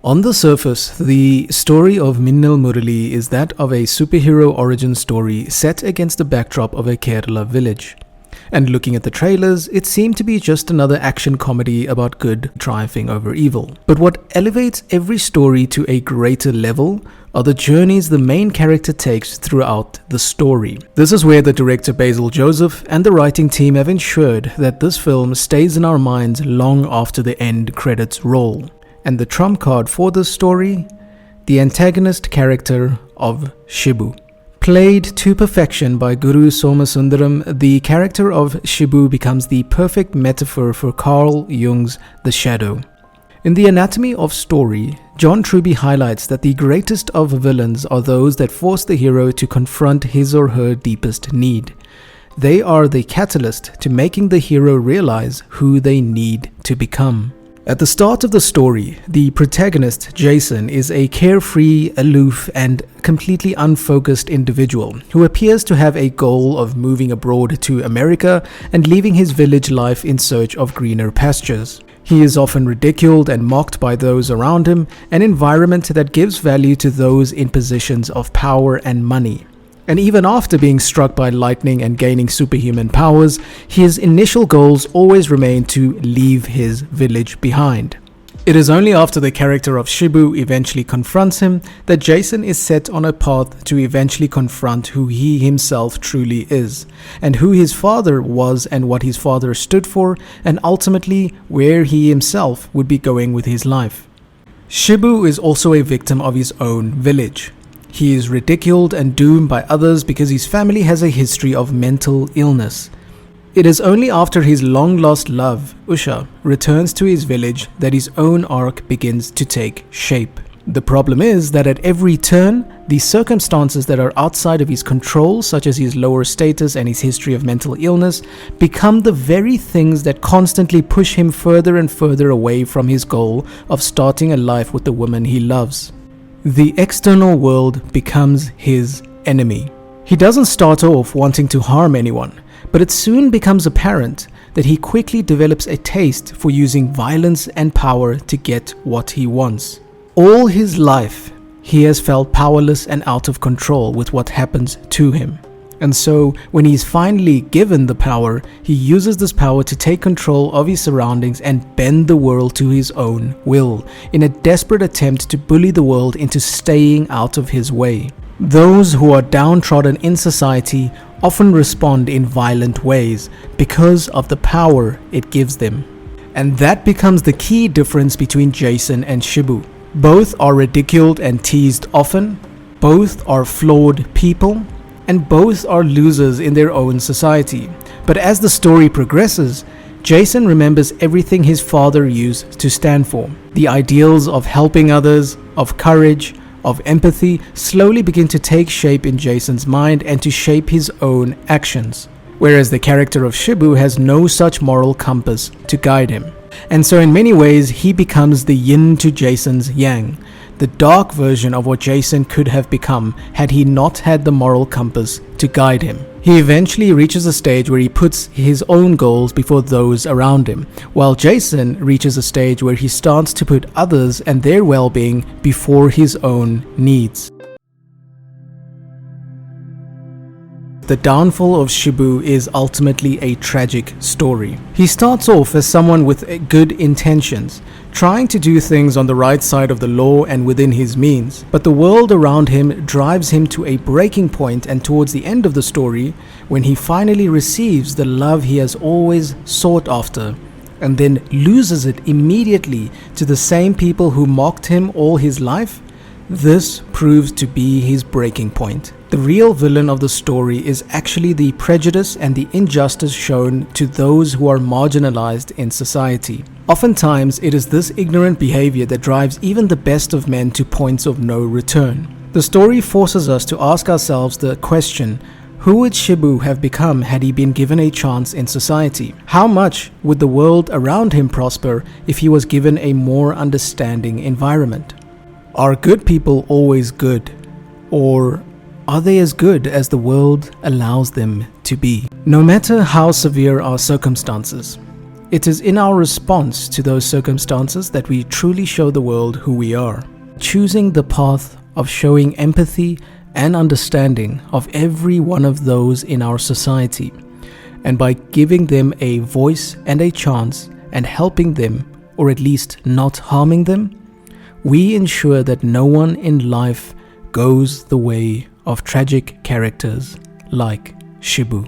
On the surface, the story of Minnal Murali is that of a superhero origin story set against the backdrop of a Kerala village. And looking at the trailers, it seemed to be just another action comedy about good triumphing over evil. But what elevates every story to a greater level are the journeys the main character takes throughout the story. This is where the director Basil Joseph and the writing team have ensured that this film stays in our minds long after the end credits roll. And the trump card for this story? The antagonist character of Shibu. Played to perfection by Guru Somasundaram, the character of Shibu becomes the perfect metaphor for Carl Jung's The Shadow. In The Anatomy of Story, John Truby highlights that the greatest of villains are those that force the hero to confront his or her deepest need. They are the catalyst to making the hero realize who they need to become. At the start of the story, the protagonist, Jason, is a carefree, aloof, and completely unfocused individual who appears to have a goal of moving abroad to America and leaving his village life in search of greener pastures. He is often ridiculed and mocked by those around him, an environment that gives value to those in positions of power and money. And even after being struck by lightning and gaining superhuman powers, his initial goals always remain to leave his village behind. It is only after the character of Shibu eventually confronts him that Jason is set on a path to eventually confront who he himself truly is, and who his father was and what his father stood for, and ultimately where he himself would be going with his life. Shibu is also a victim of his own village. He is ridiculed and doomed by others because his family has a history of mental illness. It is only after his long-lost love, Usha, returns to his village that his own arc begins to take shape. The problem is that at every turn, the circumstances that are outside of his control, such as his lower status and his history of mental illness, become the very things that constantly push him further and further away from his goal of starting a life with the woman he loves. The external world becomes his enemy. He doesn't start off wanting to harm anyone, but it soon becomes apparent that he quickly develops a taste for using violence and power to get what he wants. All his life, he has felt powerless and out of control with what happens to him. And so, when he's finally given the power, he uses this power to take control of his surroundings and bend the world to his own will, in a desperate attempt to bully the world into staying out of his way. Those who are downtrodden in society often respond in violent ways because of the power it gives them. And that becomes the key difference between Jason and Shibu. Both are ridiculed and teased often, both are flawed people, and both are losers in their own society. But as the story progresses, Jason remembers everything his father used to stand for. The ideals of helping others, of courage, of empathy slowly begin to take shape in Jason's mind and to shape his own actions. Whereas the character of Shibu has no such moral compass to guide him. And so in many ways, he becomes the yin to Jason's yang, the dark version of what Jason could have become had he not had the moral compass to guide him. He eventually reaches a stage where he puts his own goals before those around him, while Jason reaches a stage where he starts to put others and their well-being before his own needs. The downfall of Shibu is ultimately a tragic story. He starts off as someone with good intentions, trying to do things on the right side of the law and within his means, but the world around him drives him to a breaking point, and towards the end of the story, when he finally receives the love he has always sought after, and then loses it immediately to the same people who mocked him all his life, this proves to be his breaking point. The real villain of the story is actually the prejudice and the injustice shown to those who are marginalized in society. Oftentimes, it is this ignorant behavior that drives even the best of men to points of no return. The story forces us to ask ourselves the question, who would Shibu have become had he been given a chance in society? How much would the world around him prosper if he was given a more understanding environment? Are good people always good? Or are they as good as the world allows them to be? No matter how severe our circumstances, It is in our response to those circumstances that we truly show the world who we are. Choosing the path of showing empathy and understanding of every one of those in our society, and by giving them a voice and a chance and helping them, or at least not harming them, we ensure that no one in life goes the way of tragic characters like Shibu.